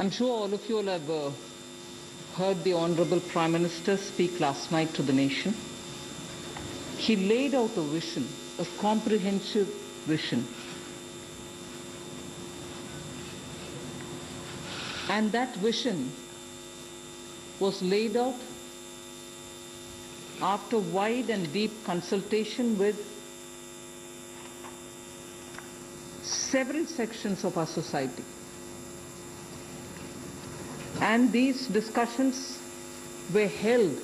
I'm sure all of you will have heard the Honorable Prime Minister speak last night to the nation. He laid out a vision, a comprehensive vision. And that vision was laid out after wide and deep consultation with several sections of our society. And these discussions were held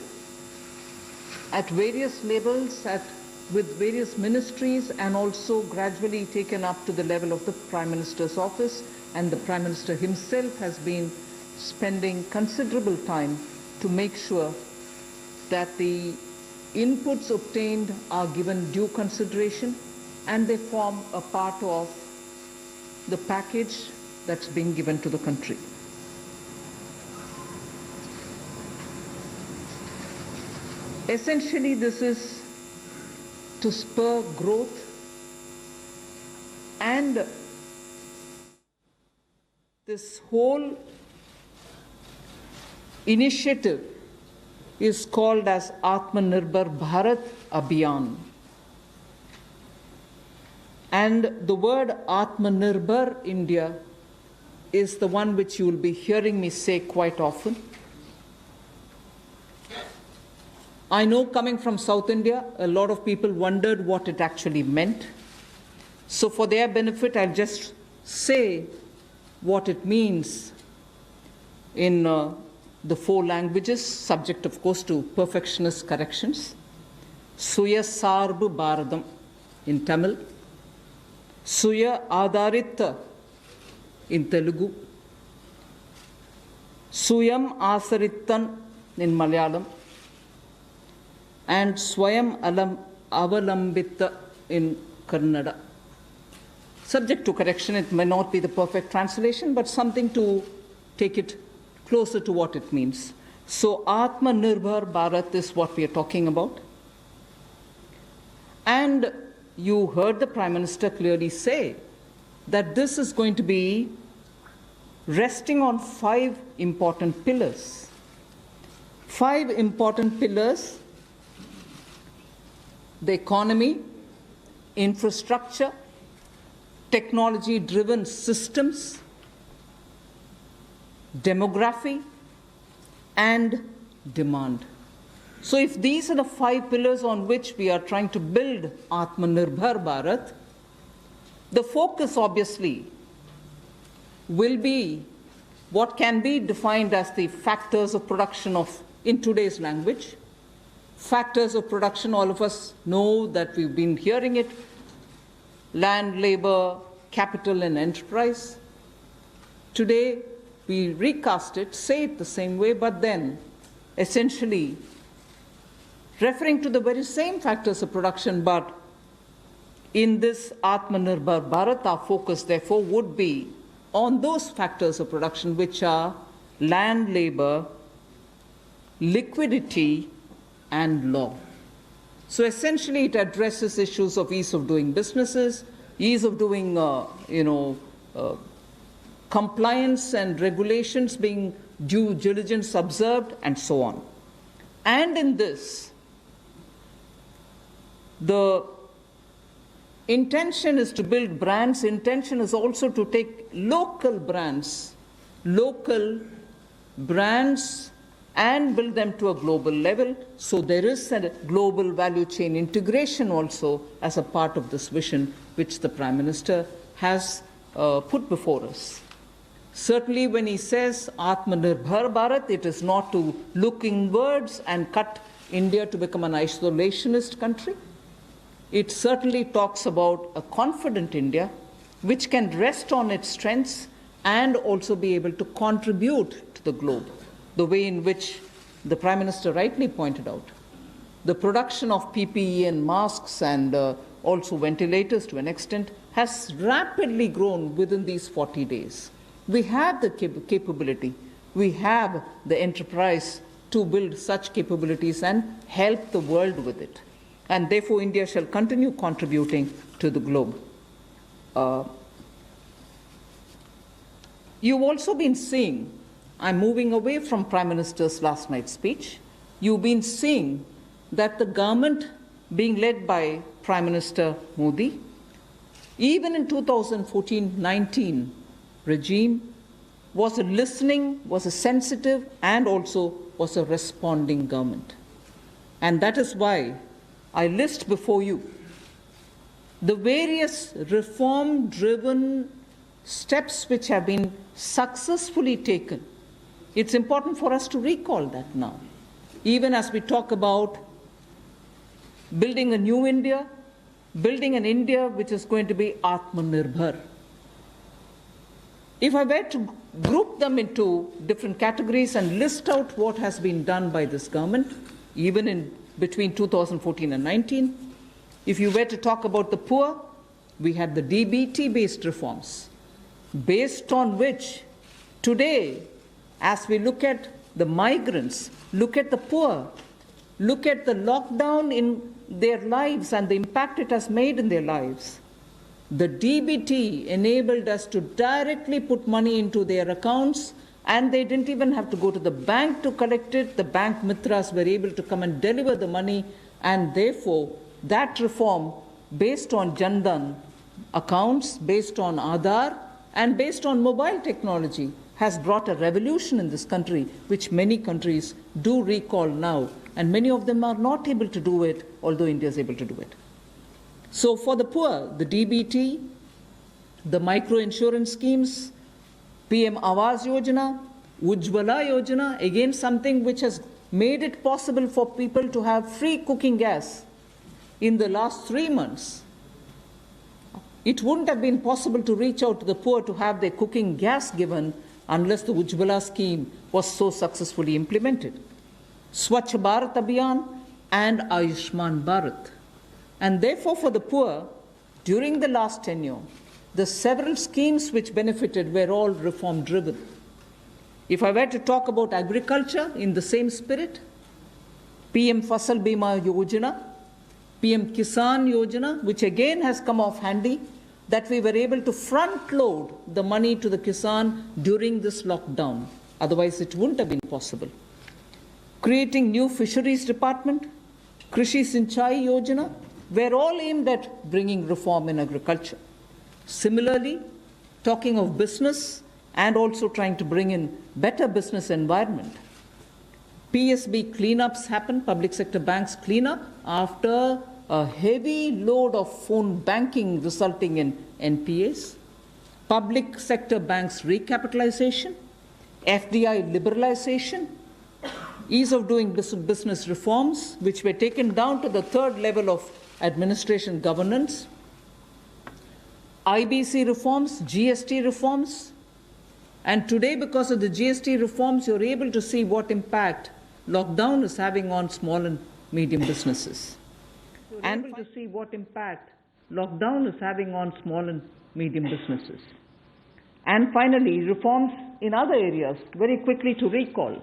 at various levels, with various ministries, and also gradually taken up to the level of the Prime Minister's office. And the Prime Minister himself has been spending considerable time to make sure that the inputs obtained are given due consideration and they form a part of the package that's being given to the country. Essentially, this is to spur growth, and this whole initiative is called as Atmanarbhar Bharat Abhiyan. And the word Atmanarbhar India is the one which you will be hearing me say quite often. I know, coming from South India, a lot of people wondered what it actually meant. So for their benefit, I'll just say what it means in the 4 languages, subject of course to perfectionist corrections. Suya Sarbu Bharadam in Tamil, Suya Adharita in Telugu, Suyam Asarittan in Malayalam, and Swayam Avalambita in Kannada. Subject to correction, it may not be the perfect translation, but something to take it closer to what it means. So Atmanirbhar Bharat is what we are talking about. And you heard the Prime Minister clearly say that this is going to be resting on 5 important pillars. 5 important pillars: the economy, infrastructure, technology-driven systems, demography, and demand. So if these are the 5 pillars on which we are trying to build Atmanirbhar Bharat, the focus obviously will be what can be defined as the factors of production in today's language. Factors of production, all of us know that we've been hearing it: land, labor, capital, and enterprise. Today, we recast it, say it the same way, but then essentially referring to the very same factors of production. But in this Atmanirbhar Bharat, our focus therefore would be on those factors of production which are land, labor, liquidity, and law. So essentially it addresses issues of ease of doing businesses, ease of doing compliance and regulations being due diligence observed, and so on. And in this, the intention is to build brands. Intention is also to take local brands, and build them to a global level. So there is a global value chain integration also as a part of this vision which the Prime Minister has put before us. Certainly when he says Atmanirbhar Bharat, it is not to look inwards and cut India to become an isolationist country. It certainly talks about a confident India which can rest on its strengths and also be able to contribute to the globe. The way in which the Prime Minister rightly pointed out, the production of PPE and masks and also ventilators to an extent has rapidly grown within these 40 days. We have the capability, we have the enterprise to build such capabilities and help the world with it. And therefore India shall continue contributing to the globe. You've also been seeing, I'm moving away from Prime Minister's last night's speech, you've been seeing that the government being led by Prime Minister Modi, even in 2014-19 regime, was a listening, was a sensitive, and also was a responding government. And that is why I list before you the various reform-driven steps which have been successfully taken. It's important for us to recall that now. Even as we talk about building a new India, building an India which is going to be Atmanarbhar. If I were to group them into different categories and list out what has been done by this government, even in between 2014 and 19, if you were to talk about the poor, we had the DBT-based reforms, based on which today, as we look at the migrants, look at the poor, look at the lockdown in their lives and the impact it has made in their lives, the DBT enabled us to directly put money into their accounts, and they didn't even have to go to the bank to collect it. The bank mitras were able to come and deliver the money, and therefore that reform based on Jan Dhan accounts, based on Aadhaar, and based on mobile technology has brought a revolution in this country, which many countries do recall now, and many of them are not able to do it, although India is able to do it. So for the poor, the DBT, the micro-insurance schemes, PM Awas Yojana, Ujjwala Yojana, again something which has made it possible for people to have free cooking gas in the last 3 months. It wouldn't have been possible to reach out to the poor to have their cooking gas given unless the Ujjwala scheme was so successfully implemented. Swachh Bharat Abhiyan and Ayushman Bharat. And therefore for the poor, during the last tenure, the several schemes which benefited were all reform driven. If I were to talk about agriculture in the same spirit, PM Fasal Bima Yojana, PM Kisan Yojana, which again has come off handy, that we were able to front load the money to the Kisan during this lockdown. Otherwise it wouldn't have been possible. Creating new fisheries department, Krishi Sinchai Yojana, were all aimed at bringing reform in agriculture. Similarly, talking of business and also trying to bring in better business environment. PSB cleanups happen, public sector banks cleanup, after a heavy load of phone banking resulting in NPAs. Public sector banks recapitalization, FDI liberalization, ease of doing business reforms, which were taken down to the third level of administration governance, IBC reforms, GST reforms, and today because of the GST reforms, you're able to see what impact lockdown is having on small and medium businesses. And able to see what impact lockdown is having on small and medium businesses. And finally, reforms in other areas, very quickly to recall.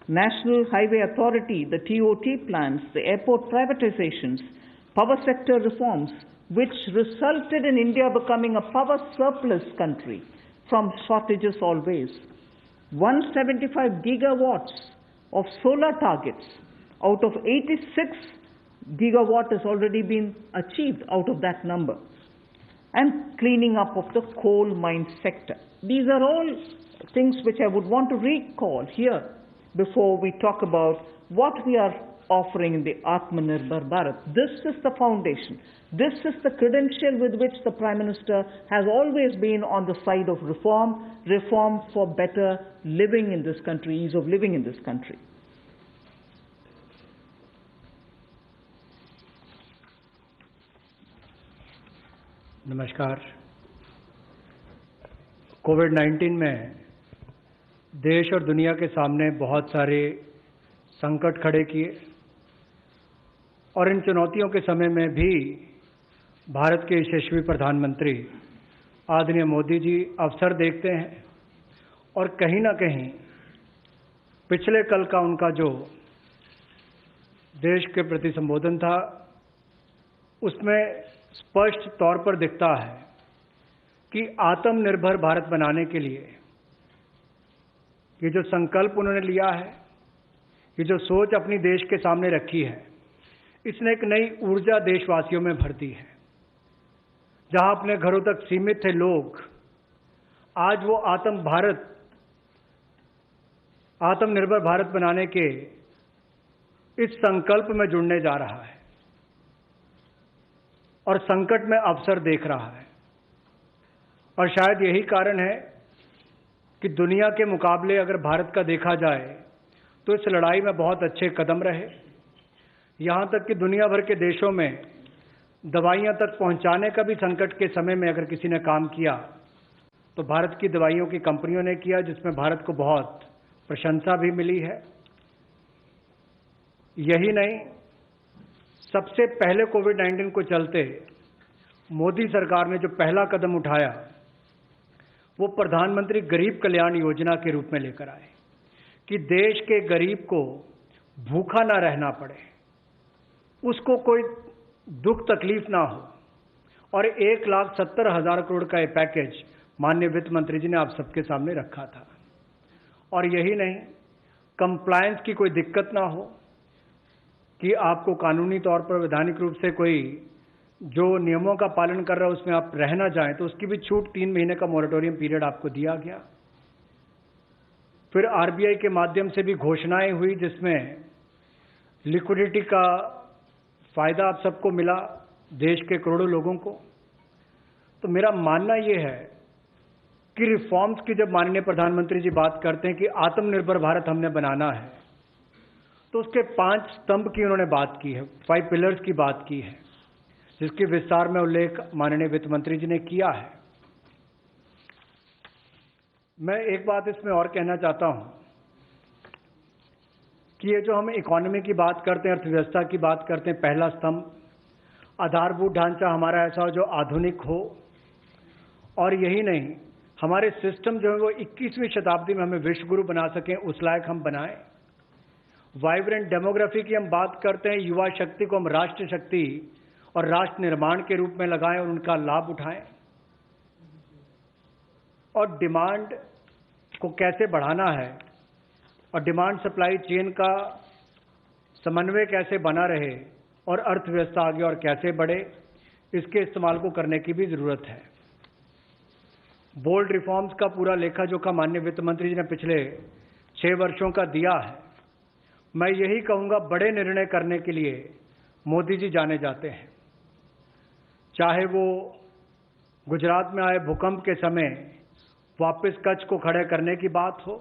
National Highway Authority, the TOT plans, the airport privatizations, power sector reforms, which resulted in India becoming a power surplus country from shortages always. 175 gigawatts of solar targets out of 86 gigawatt has already been achieved out of that number. And cleaning up of the coal mine sector. These are all things which I would want to recall here before we talk about what we are offering in the Atmanirbhar Bharat. This is the foundation. This is the credential with which the Prime Minister has always been on the side of reform, reform for better living in this country, ease of living in this country. नमस्कार। कोविड-19 में देश और दुनिया के सामने बहुत सारे संकट खड़े किए और इन चुनौतियों के समय में भी भारत के यशस्वी प्रधानमंत्री आदरणीय मोदी जी अवसर देखते हैं और कहीं ना कहीं पिछले कल का उनका जो देश के प्रति संबोधन था उसमें स्पष्ट तौर पर दिखता है कि आत्मनिर्भर भारत बनाने के लिए ये जो संकल्प उन्होंने लिया है, ये जो सोच अपनी देश के सामने रखी है, इसने एक नई ऊर्जा देशवासियों में भर दी है। जहां अपने घरों तक सीमित थे लोग, आज वो आत्मनिर्भर भारत बनाने के इस संकल्प में जुड़ने जा रहा है और संकट में अवसर देख रहा है। और शायद यही कारण है कि दुनिया के मुकाबले अगर भारत का देखा जाए तो इस लड़ाई में बहुत अच्छे कदम रहे। यहां तक कि दुनिया भर के देशों में दवाइयां तक पहुंचाने का भी संकट के समय में अगर किसी ने काम किया तो भारत की दवाइयों की कंपनियों ने किया, जिसमें भारत को बहुत प्रशंसा भी मिली है। यही नहीं, सबसे पहले कोविड-19 को चलते मोदी सरकार ने जो पहला कदम उठाया वो प्रधानमंत्री गरीब कल्याण योजना के रूप में लेकर आए कि देश के गरीब को भूखा ना रहना पड़े, उसको कोई दुख तकलीफ ना हो। और 1,70,000 करोड़ का ये पैकेज माननीय वित्त मंत्री जी ने आप सबके सामने रखा था। और यही नहीं, कंप्लायंस की कोई दिक्कत ना हो कि आपको कानूनी तौर पर वैधानिक रूप से कोई जो नियमों का पालन कर रहा है उसमें आप रह ना जाएं, तो उसकी भी छूट 3 महीने का मॉरेटोरियम पीरियड आपको दिया गया। फिर आरबीआई के माध्यम से भी घोषणाएं हुई जिसमें लिक्विडिटी का फायदा आप सबको मिला, देश के करोड़ों लोगों को। तो मेरा मानना यह है कि रिफॉर्म्स की जब माननीय प्रधानमंत्री जी बात करते हैं कि आत्मनिर्भर भारत हमने बनाना है, तो उसके 5 स्तंभ की उन्होंने बात की है, 5 पिलर्स की बात की है, जिसके विस्तार में उल्लेख माननीय वित्त मंत्री जी ने किया है। मैं एक बात इसमें और कहना चाहता हूं कि ये जो हम इकोनॉमी की बात करते हैं, अर्थव्यवस्था की बात करते हैं, पहला स्तंभ आधारभूत ढांचा हमारा ऐसा हो जो आधुनिक हो। और यही नहीं, हमारे सिस्टम जो है वो 21वीं शताब्दी में हमें विश्व गुरु बना सकें, उस लायक हम बनाएं। वाइब्रेंट डेमोग्राफी की हम बात करते हैं, युवा शक्ति को हम राष्ट्र शक्ति और राष्ट्र निर्माण के रूप में लगाएं और उनका लाभ उठाएं। और डिमांड को कैसे बढ़ाना है और डिमांड सप्लाई चेन का समन्वय कैसे बना रहे और अर्थव्यवस्था आगे और कैसे बढ़े, इसके इस्तेमाल को करने की भी जरूरत है। बोल्ड रिफॉर्म्स का पूरा लेखा जोखा माननीय वित्त मंत्री जी ने पिछले 6 वर्षों का दिया है। मैं यही कहूंगा, बड़े निर्णय करने के लिए मोदी जी जाने जाते हैं। चाहे वो गुजरात में आए भूकंप के समय वापस कच्छ को खड़े करने की बात हो,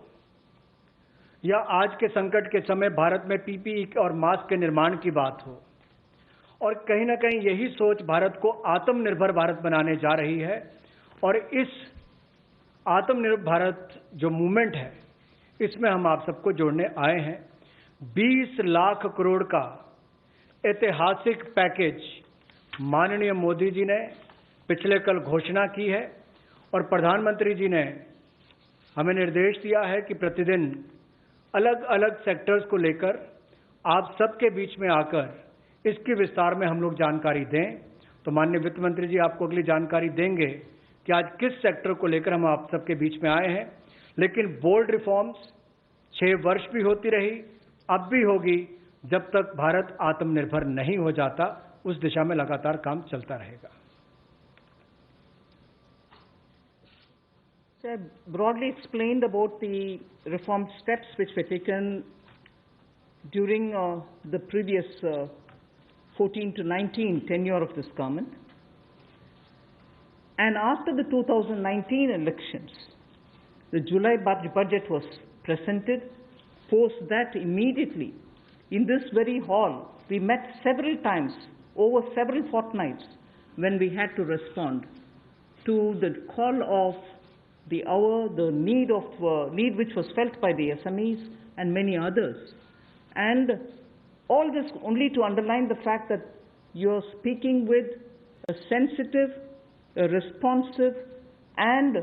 या आज के संकट के समय भारत में पीपीई और मास्क के निर्माण की बात हो। और कहीं ना कहीं यही सोच भारत को आत्मनिर्भर भारत बनाने जा रही है। और इस आत्मनिर्भर भारत जो मूवमेंट है, इसमें हम आप सबको जोड़ने आए हैं। 20 लाख करोड़ का ऐतिहासिक पैकेज माननीय मोदी जी ने पिछले कल घोषणा की है और प्रधानमंत्री जी ने हमें निर्देश दिया है कि प्रतिदिन अलग अलग सेक्टर्स को लेकर आप सबके बीच में आकर इसके विस्तार में हम लोग जानकारी दें। तो माननीय वित्त मंत्री जी आपको अगली जानकारी देंगे कि आज किस सेक्टर को लेकर हम आप सबके बीच में आए हैं। लेकिन बोल्ड रिफॉर्म्स 6 वर्ष भी होती रही, अब भी होगी, जब तक भारत आत्मनिर्भर नहीं हो जाता। उस दिशा में लगातार काम चलता रहेगा। So I broadly explained about the reform steps which were taken during the previous 14 to 19 tenure of this government. And after the 2019 elections, the July budget was presented. Post that, immediately in this very hall, we met several times over several fortnights when we had to respond to the call of the hour, the need which was felt by the SMEs and many others. And all this only to underline the fact that you're speaking with a sensitive, a responsive, and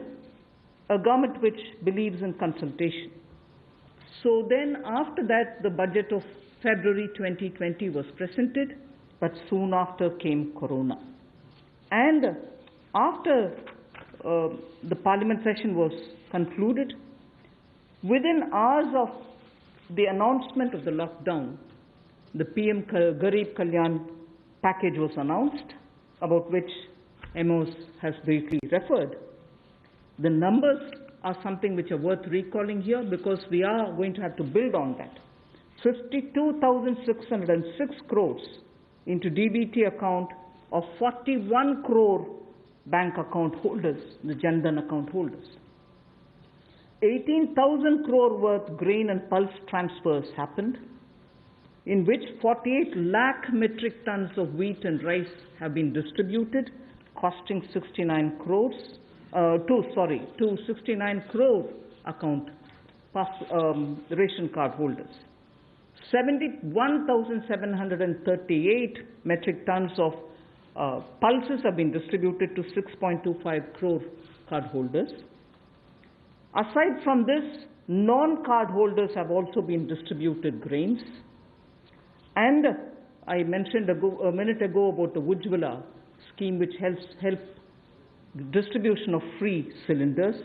a government which believes in consultation. So then after that, the budget of February 2020 was presented, but soon after came Corona. And after the parliament session was concluded, Within hours of the announcement of the lockdown, the PM Garib Kalyan package was announced, about which Amos has briefly referred. The numbers are something which are worth recalling here because we are going to have to build on that. 52,606 crores into DBT account of 41 crore bank account holders, the Jan Dhan account holders. 18,000 crore worth grain and pulse transfers happened, in which 48 lakh metric tons of wheat and rice have been distributed, costing 69 crores, to 69 crore account ration card holders. 71,738 metric tons of pulses have been distributed to 6.25 crore card holders. Aside from this, non-card holders have also been distributed grains. And I mentioned a minute ago about the Ujjwala scheme, which help distribution of free cylinders.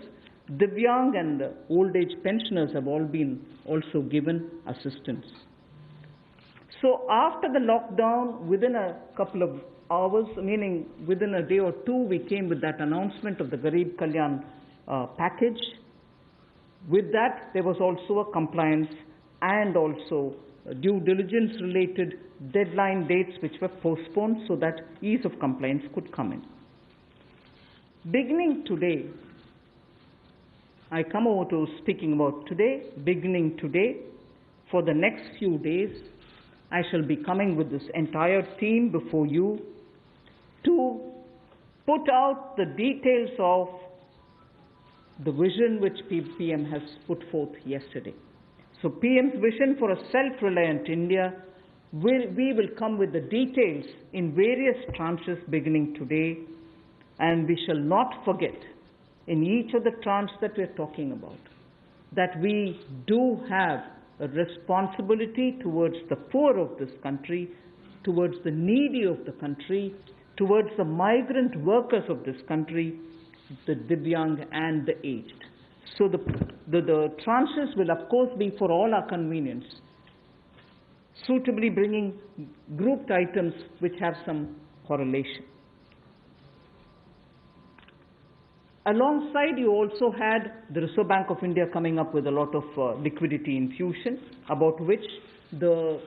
Divyang and old age pensioners have all been also given assistance. So after the lockdown, within a couple of hours, meaning within a day or two, we came with that announcement of the Garib Kalyan package. With that, there was also a compliance and also due diligence related deadline dates which were postponed so that ease of compliance could come in. Beginning today, I come over to speaking about today. Beginning today, for the next few days, I shall be coming with this entire team before you to put out the details of the vision which PM has put forth yesterday. So PM's vision for a self-reliant India, we will come with the details in various tranches beginning today, and we shall not forget in each of the tranches that we are talking about that we do have a responsibility towards the poor of this country, towards the needy of the country, towards the migrant workers of this country, the Divyang and the aged. So the tranches will of course be for all our convenience, suitably bringing grouped items which have some correlation. Alongside, you also had the Reserve Bank of India coming up with a lot of liquidity infusion, about which the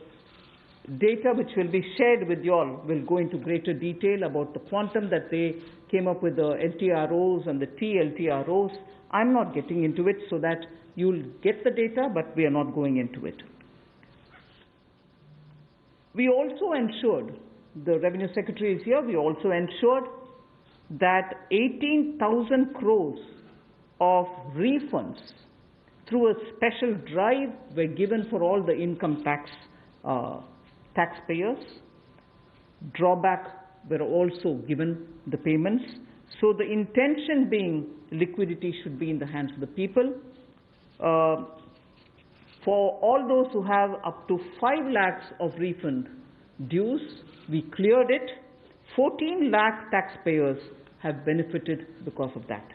data which will be shared with you all will go into greater detail about the quantum that they came up with, the LTROs and the TLTROs. I'm not getting into it so that you'll get the data, but we are not going into it. We also ensured, the Revenue Secretary is here, we also ensured that 18,000 crores of refunds through a special drive were given for all the income taxpayers. Drawback were also given the payments. So the intention being liquidity should be in the hands of the people. For all those who have up to 5 lakhs of refund dues, we cleared it. 14 lakh taxpayers have benefited because of that.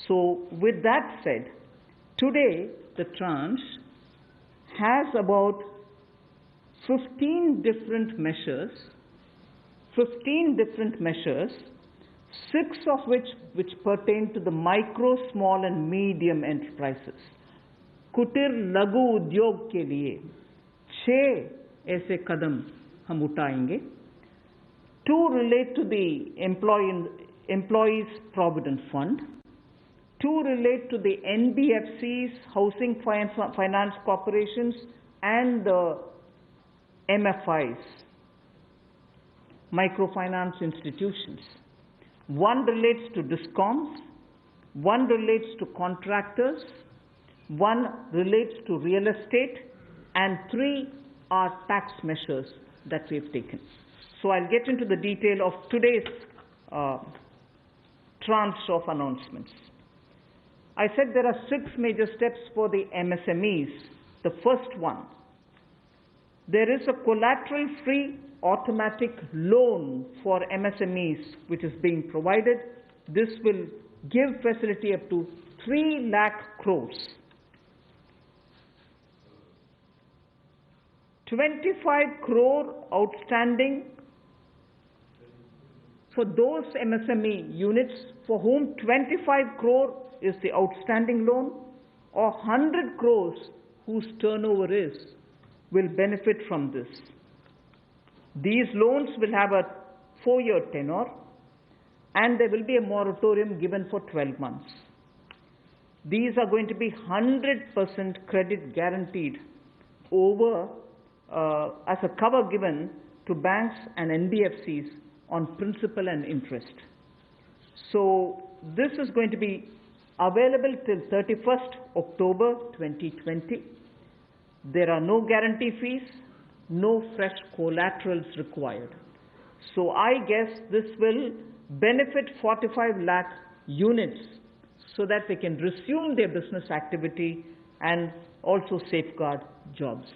So with that said, today the tranche has about 15 different measures, 6 of which pertain to the micro, small and medium enterprises. कुटीर लघु उद्योग के लिए 6 ऐसे कदम हम उठाएंगे. 2 relate to the employees provident fund. 2 relate to the NBFCs, housing finance corporations, and the MFIs, microfinance institutions. 1 relates to discoms, 1 relates to contractors, 1 relates to real estate, and 3 are tax measures that we have taken. So I'll get into the detail of today's tranche of announcements. I said there are 6 major steps for the MSMEs. The first one, there is a collateral-free automatic loan for MSMEs which is being provided. This will give facility up to 3 lakh crores 25 crore outstanding for those MSME units for whom 25 crore is the outstanding loan, or 100 crores whose turnover will benefit from this. These loans will have a 4-year tenure, and there will be a moratorium given for 12 months. These are going to be 100% credit guaranteed over as a cover given to banks and NBFCs on principal and interest. So this is going to be available till 31st October 2020. There are no guarantee fees, no fresh collaterals required. So I guess this will benefit 45 lakh units so that they can resume their business activity and also safeguard jobs.